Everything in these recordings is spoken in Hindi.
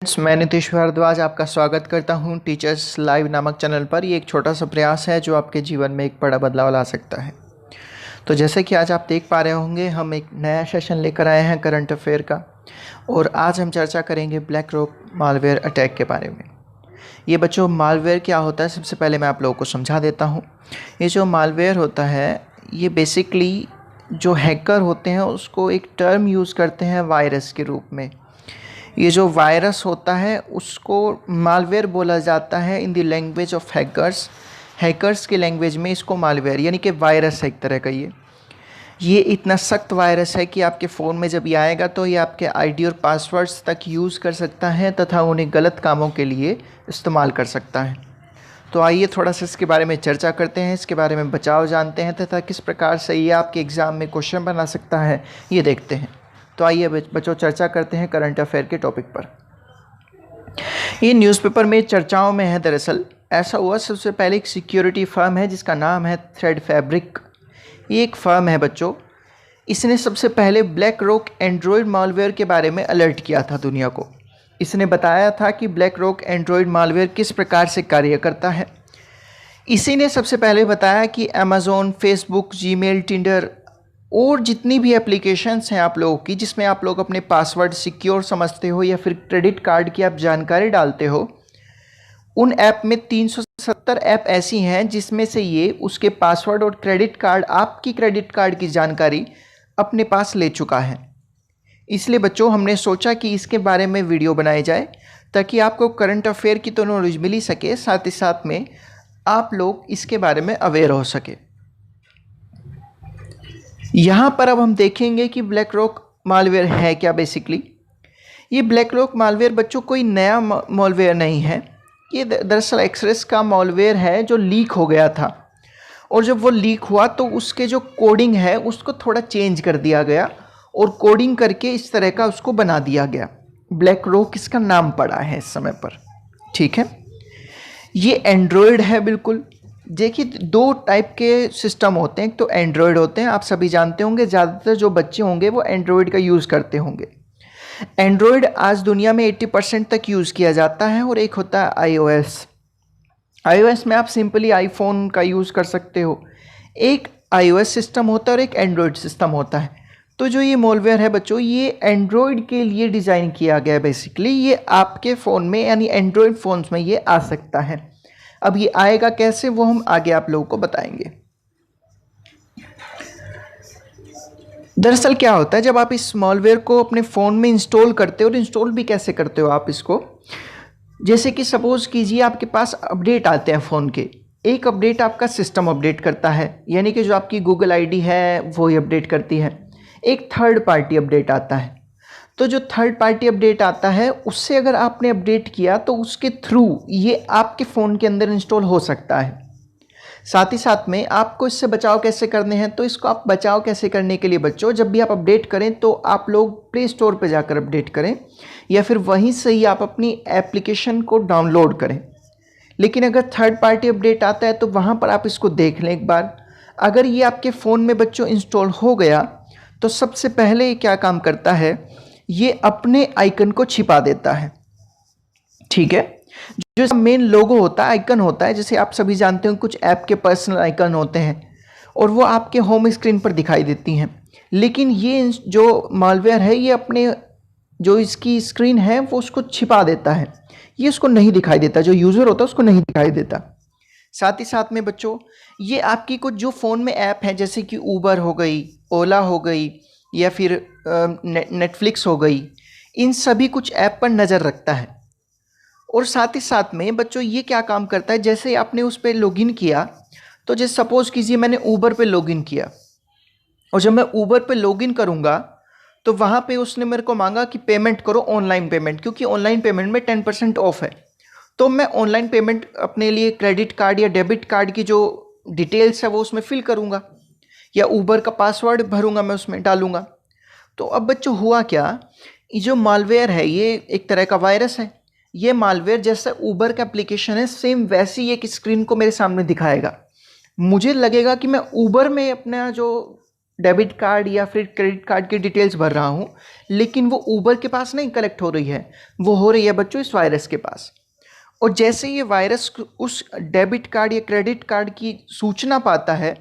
मैं नीतीश भारद्वाज आपका स्वागत करता हूं टीचर्स लाइव नामक चैनल पर। ये एक छोटा सा प्रयास है जो आपके जीवन में एक बड़ा बदलाव ला सकता है। तो जैसे कि आज आप देख पा रहे होंगे, हम एक नया सेशन लेकर आए हैं करंट अफेयर का, और आज हम चर्चा करेंगे ब्लैक रॉक मालवेयर अटैक के बारे में। ये बच्चों, मालवेयर क्या होता है सबसे पहले मैं आप लोगों को समझा देता हूँ। ये जो मालवेयर होता है, ये बेसिकली जो हैकर होते हैं उसको एक टर्म यूज़ करते हैं वायरस के रूप में। ये जो वायरस होता है उसको मालवेयर बोला जाता है in the language of hackers की लैंग्वेज में इसको मालवेयर यानी कि वायरस है एक तरह का। ये इतना सख्त वायरस है कि आपके फ़ोन में जब ये आएगा तो ये आपके आईडी और पासवर्ड्स तक यूज़ कर सकता है तथा उन्हें गलत कामों के लिए इस्तेमाल कर सकता है। तो आइए थोड़ा सा इसके बारे में चर्चा करते हैं, इसके बारे में बचाव जानते हैं तथा किस प्रकार से ये आपके एग्ज़ाम में क्वेश्चन बना सकता है ये देखते हैं। तो आइए बच्चों चर्चा करते हैं करंट अफेयर के टॉपिक पर। ये न्यूज़पेपर में चर्चाओं में है। दरअसल ऐसा हुआ, सबसे पहले एक सिक्योरिटी फर्म है जिसका नाम है थ्रेडफैब्रिक। ये एक फर्म है बच्चों, इसने सबसे पहले ब्लैक रॉक एंड्रॉयड मालवेयर के बारे में अलर्ट किया था दुनिया को। इसने बताया था कि ब्लैक रॉक एंड्रॉयड मालवेयर किस प्रकार से कार्य करता है। इसी ने सबसे पहले बताया कि अमेज़ॉन, फेसबुक, जीमेल, टिंडर और जितनी भी एप्लीकेशंस हैं आप लोगों की जिसमें आप लोग अपने पासवर्ड सिक्योर समझते हो या फिर क्रेडिट कार्ड की आप जानकारी डालते हो, उन ऐप में 370 ऐप ऐसी हैं जिसमें से ये उसके पासवर्ड और क्रेडिट कार्ड, आपकी क्रेडिट कार्ड की जानकारी अपने पास ले चुका है। इसलिए बच्चों हमने सोचा कि इसके बारे में वीडियो बनाई जाए ताकि आपको करंट अफेयर की तो नॉलेज मिल ही सके, साथ ही साथ में आप लोग इसके बारे में अवेयर हो सके। यहाँ पर अब हम देखेंगे कि ब्लैक रॉक मालवेयर है क्या। बेसिकली ये ब्लैक रॉक मालवेयर बच्चों कोई नया मालवेयर नहीं है। ये दरअसल एक्सरेस का मालवेयर है जो लीक हो गया था, और जब वो लीक हुआ तो उसके जो कोडिंग है उसको थोड़ा चेंज कर दिया गया और कोडिंग करके इस तरह का उसको बना दिया गया। ब्लैक रॉक इसका नाम पड़ा है इस समय पर, ठीक है। ये एंड्रॉयड है बिल्कुल। देखिए, दो टाइप के सिस्टम होते हैं, एक तो एंड्रॉयड होते हैं, आप सभी जानते होंगे, ज़्यादातर जो बच्चे होंगे वो एंड्रॉयड का यूज़ करते होंगे। एंड्रॉयड आज दुनिया में 80% तक यूज़ किया जाता है, और एक होता है आईओएस में आप सिंपली आईफोन का यूज़ कर सकते हो। एक आईओएस सिस्टम होता है और एक एंड्रॉयड सिस्टम होता है। तो जो ये मालवेयर है बच्चों, ये एंड्रॉयड के लिए डिज़ाइन किया गया है। बेसिकली ये आपके फ़ोन में यानी एंड्रॉयड फ़ोन्स में ये आ सकता है। अब ये आएगा कैसे वो हम आगे आप लोगों को बताएंगे। दरअसल क्या होता है, जब आप इस मॉलवेयर को अपने फ़ोन में इंस्टॉल करते हो, और इंस्टॉल भी कैसे करते हो आप इसको, जैसे कि सपोज़ कीजिए आपके पास अपडेट आते हैं फ़ोन के। एक अपडेट आपका सिस्टम अपडेट करता है, यानी कि जो आपकी गूगल आईडी है वो ही अपडेट करती है। एक थर्ड पार्टी अपडेट आता है। तो जो थर्ड पार्टी अपडेट आता है उससे अगर आपने अपडेट किया तो उसके थ्रू ये आपके फ़ोन के अंदर इंस्टॉल हो सकता है। साथ ही साथ में आपको इससे बचाव कैसे करने हैं, तो इसको आप बचाव कैसे करने के लिए बच्चों, जब भी आप अपडेट करें तो आप लोग प्ले स्टोर पर जाकर अपडेट करें, या फिर वहीं से ही आप अपनी एप्लीकेशन को डाउनलोड करें। लेकिन अगर थर्ड पार्टी अपडेट आता है तो वहाँ पर आप इसको देख लें एक बार। अगर ये आपके फ़ोन में बच्चों इंस्टॉल हो गया तो सबसे पहले ये क्या काम करता है, ये अपने आइकन को छिपा देता है, ठीक है। जो मेन लोगो होता है, आइकन होता है, जैसे आप सभी जानते हो कुछ ऐप के पर्सनल आइकन होते हैं और वो आपके होम स्क्रीन पर दिखाई देती हैं। लेकिन ये जो मालवेयर है ये अपने जो इसकी स्क्रीन है वो उसको छिपा देता है, ये उसको नहीं दिखाई देता, जो यूज़र होता है उसको नहीं दिखाई देता। साथ ही साथ में बच्चों ये आपकी कुछ जो फ़ोन में ऐप हैं, जैसे कि ऊबर हो गई, ओला हो गई, या फिर नेटफ्लिक्स हो गई, इन सभी कुछ ऐप पर नज़र रखता है। और साथ ही साथ में बच्चों ये क्या काम करता है, जैसे आपने उस पर लॉगिन किया, तो जैसे सपोज़ कीजिए मैंने ऊबर पे लॉगिन किया, और जब मैं ऊबर पे लॉगिन करूँगा तो वहाँ पे उसने मेरे को मांगा कि पेमेंट करो, ऑनलाइन पेमेंट, क्योंकि ऑनलाइन पेमेंट में 10% ऑफ है। तो मैं ऑनलाइन पेमेंट अपने लिए क्रेडिट कार्ड या डेबिट कार्ड की जो डिटेल्स है वो उसमें फिल करूँगा, या ऊबर का पासवर्ड भरूँगा, मैं उसमें डालूँगा। तो अब बच्चों हुआ क्या, ये जो मालवेयर है ये एक तरह का वायरस है। ये मालवेयर जैसा ऊबर का एप्लीकेशन है, सेम वैसी एक स्क्रीन को मेरे सामने दिखाएगा। मुझे लगेगा कि मैं ऊबर में अपना जो डेबिट कार्ड या फिर क्रेडिट कार्ड की डिटेल्स भर रहा हूँ, लेकिन वो ऊबर के पास नहीं कलेक्ट हो रही है, वो हो रही है बच्चों इस वायरस के पास। और जैसे ये वायरस उस डेबिट कार्ड या क्रेडिट कार्ड की सूचना पाता है,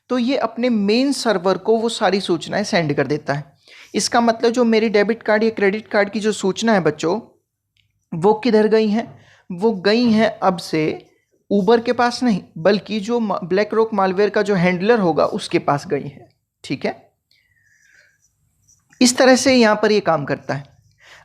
तो ये अपने मेन सर्वर को वो सारी सूचनाएं सेंड कर देता है। इसका मतलब जो मेरी डेबिट कार्ड या क्रेडिट कार्ड की जो सूचना है बच्चों, वो किधर गई हैं? वो गई हैं अब से ऊबर के पास नहीं, बल्कि जो ब्लैक रॉक मालवेयर का जो हैंडलर होगा उसके पास गई है। ठीक है, इस तरह से यहाँ पर ये काम करता है।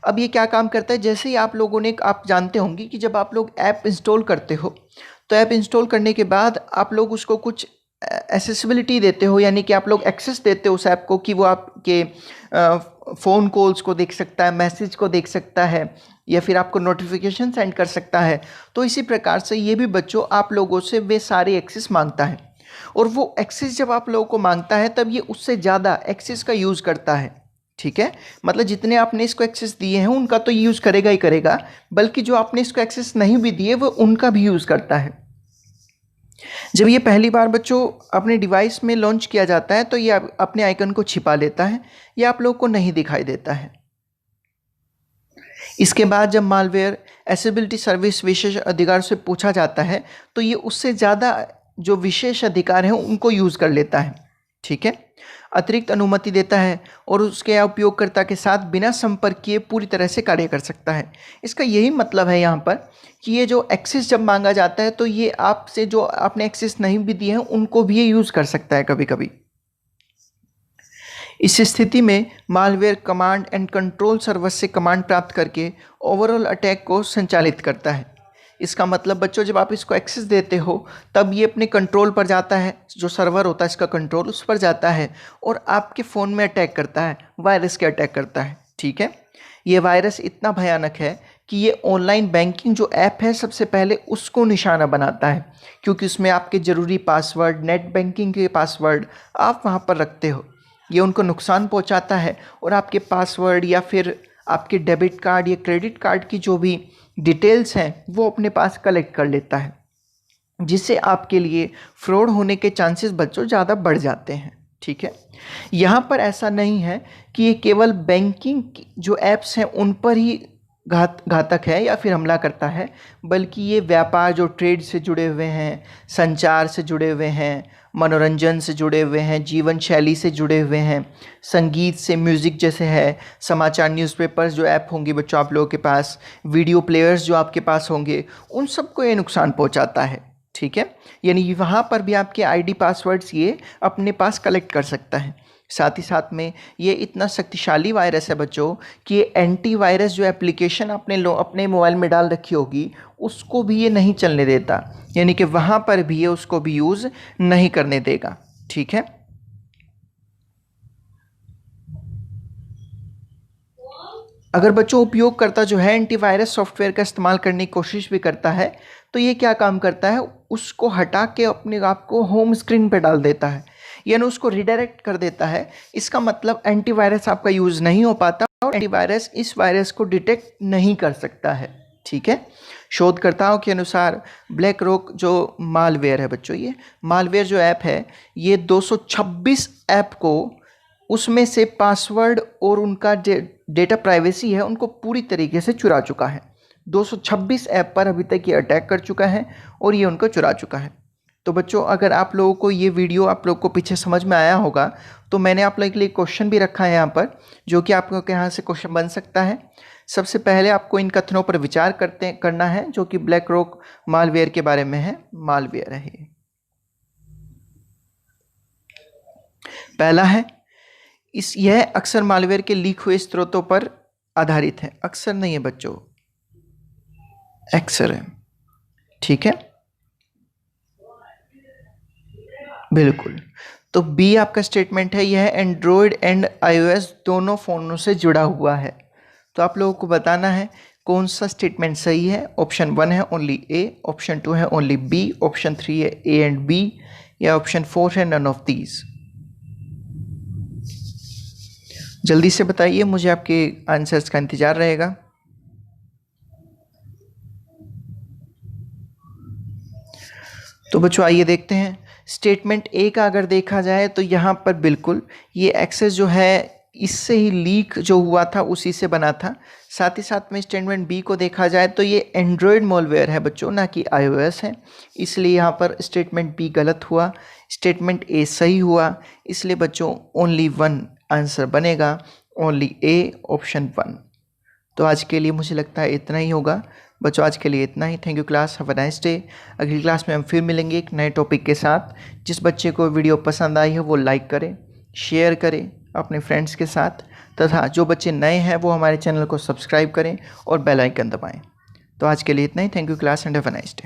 अब ये क्या काम करता है, जैसे ही आप लोगों ने, आप जानते होंगे कि जब आप लोग ऐप इंस्टॉल करते हो, तो ऐप इंस्टॉल करने के बाद आप लोग उसको कुछ एसेसिबिलिटी देते हो, यानी कि आप लोग एक्सेस देते हो उस ऐप को कि वो आपके फ़ोन कॉल्स को देख सकता है, मैसेज को देख सकता है, या फिर आपको नोटिफिकेशन सेंड कर सकता है। तो इसी प्रकार से ये भी बच्चों आप लोगों से वे सारे एक्सेस मांगता है, और वो एक्सेस जब आप लोगों को मांगता है तब ये उससे ज़्यादा एक्सेस का यूज़ करता है। ठीक है, मतलब जितने आपने इसको एक्सेस दिए हैं उनका तो यूज़ करेगा ही करेगा, बल्कि जो आपने इसको एक्सेस नहीं भी दिए वो उनका भी यूज़ करता है। जब ये पहली बार बच्चों अपने डिवाइस में लॉन्च किया जाता है तो ये अपने आइकन को छिपा लेता है, ये आप लोगों को नहीं दिखाई देता है। इसके बाद जब मालवेयर एसेबिलिटी सर्विस विशेष अधिकार से पूछा जाता है तो ये उससे ज़्यादा जो विशेष अधिकार हैं उनको यूज़ कर लेता है। ठीक है, अतिरिक्त अनुमति देता है और उसके उपयोगकर्ता के साथ बिना संपर्क किए पूरी तरह से कार्य कर सकता है। इसका यही मतलब है यहाँ पर कि ये जो एक्सेस जब मांगा जाता है तो ये आपसे जो आपने एक्सेस नहीं भी दिए हैं उनको भी ये यूज़ कर सकता है कभी कभी। इस स्थिति में malware command and control server से कमांड प्राप्त करके ओवरऑल अटैक को संचालित करता है। इसका मतलब बच्चों जब आप इसको एक्सेस देते हो तब ये अपने कंट्रोल पर जाता है, जो सर्वर होता है इसका कंट्रोल उस पर जाता है और आपके फ़ोन में अटैक करता है, वायरस के अटैक करता है। ठीक है, ये वायरस इतना भयानक है कि ये ऑनलाइन बैंकिंग जो ऐप है सबसे पहले उसको निशाना बनाता है, क्योंकि उसमें आपके ज़रूरी पासवर्ड, नेट बैंकिंग के पासवर्ड आप वहाँ पर रखते हो। ये उनको नुकसान पहुँचाता है और आपके पासवर्ड या फिर आपके डेबिट कार्ड या क्रेडिट कार्ड की जो भी डिटेल्स हैं वो अपने पास कलेक्ट कर लेता है, जिससे आपके लिए फ्रॉड होने के चांसेस बच्चों ज़्यादा बढ़ जाते हैं। ठीक है, यहाँ पर ऐसा नहीं है कि ये केवल बैंकिंग जो ऐप्स हैं उन पर ही घातक है या फिर हमला करता है, बल्कि ये व्यापार जो ट्रेड से जुड़े हुए हैं, संचार से जुड़े हुए हैं, मनोरंजन से जुड़े हुए हैं, जीवन शैली से जुड़े हुए हैं, संगीत से, म्यूज़िक जैसे है, समाचार न्यूज़पेपर्स जो ऐप होंगे बच्चों आप लोगों के पास, वीडियो प्लेयर्स जो आपके पास होंगे, उन सबको ये नुकसान पहुंचाता है। ठीक है, यानी वहाँ पर भी आपके आईडी पासवर्ड्स ये अपने पास कलेक्ट कर सकता है। साथ ही साथ में ये इतना शक्तिशाली वायरस है बच्चों कि ये एंटीवायरस जो एप्लीकेशन आपने अपने मोबाइल में डाल रखी होगी उसको भी ये नहीं चलने देता, यानी कि वहाँ पर भी ये उसको भी यूज़ नहीं करने देगा। ठीक है, अगर बच्चों उपयोगकर्ता जो है एंटीवायरस सॉफ्टवेयर का इस्तेमाल करने की कोशिश भी करता है तो ये क्या काम करता है, उसको हटा के अपने आप को होम स्क्रीन पे डाल देता है, यानी उसको रिडायरेक्ट कर देता है। इसका मतलब एंटीवायरस आपका यूज़ नहीं हो पाता और एंटीवायरस इस वायरस को डिटेक्ट नहीं कर सकता है। ठीक है, शोधकर्ताओं के अनुसार ब्लैक रॉक जो मालवेयर है बच्चों, ये मालवेयर जो ऐप है ये 226 ऐप को उसमें से पासवर्ड और उनका डेटा प्राइवेसी है उनको पूरी तरीके से चुरा चुका है। 226 ऐप पर अभी तक ये अटैक कर चुका है और ये उनको चुरा चुका है। तो बच्चों अगर आप लोगों को ये वीडियो आप लोगों को पीछे समझ में आया होगा तो मैंने आप लोगों के लिए क्वेश्चन भी रखा है यहाँ पर, जो कि आप लोगों के यहाँ से क्वेश्चन बन सकता है। सबसे पहले आपको इन कथनों पर विचार करना है जो कि ब्लैक रॉक मालवेयर के बारे में है। मालवेयर है ये। पहला है यह अक्सर मालवेयर के लीक हुए स्रोतों पर आधारित है। अक्सर नहीं है बच्चों, अक्सर है। ठीक है, बिल्कुल। तो बी आपका स्टेटमेंट है यह एंड्रॉयड एंड आईओएस दोनों फ़ोनों से जुड़ा हुआ है। तो आप लोगों को बताना है कौन सा स्टेटमेंट सही है। ऑप्शन 1 है ओनली ए, ऑप्शन 2 है ओनली बी, ऑप्शन 3 है ए एंड बी, या ऑप्शन 4 है नन ऑफ दीज। जल्दी से बताइए, मुझे आपके आंसर्स का इंतज़ार रहेगा। तो बच्चों आइए देखते हैं स्टेटमेंट ए का अगर देखा जाए तो यहाँ पर बिल्कुल ये एक्सेस जो है इससे ही लीक जो हुआ था उसी से बना था। साथ ही साथ में स्टेटमेंट बी को देखा जाए तो ये एंड्रॉयड मॉलवेयर है बच्चों, ना कि iOS है, इसलिए यहाँ पर स्टेटमेंट बी गलत हुआ, स्टेटमेंट ए सही हुआ। इसलिए बच्चों ओनली वन आंसर बनेगा, ओनली ए ऑप्शन 1। तो आज के लिए मुझे लगता है इतना ही होगा बच्चों, आज के लिए इतना ही। Thank you class, have a nice day. अगली क्लास में हम फिर मिलेंगे एक नए टॉपिक के साथ। जिस बच्चे को वीडियो पसंद आई है वो लाइक करें, शेयर करें अपने फ्रेंड्स के साथ, तथा जो बच्चे नए हैं वो हमारे चैनल को सब्सक्राइब करें और बेल आइकन दबाएं। तो आज के लिए इतना ही। Thank you class and have a nice day.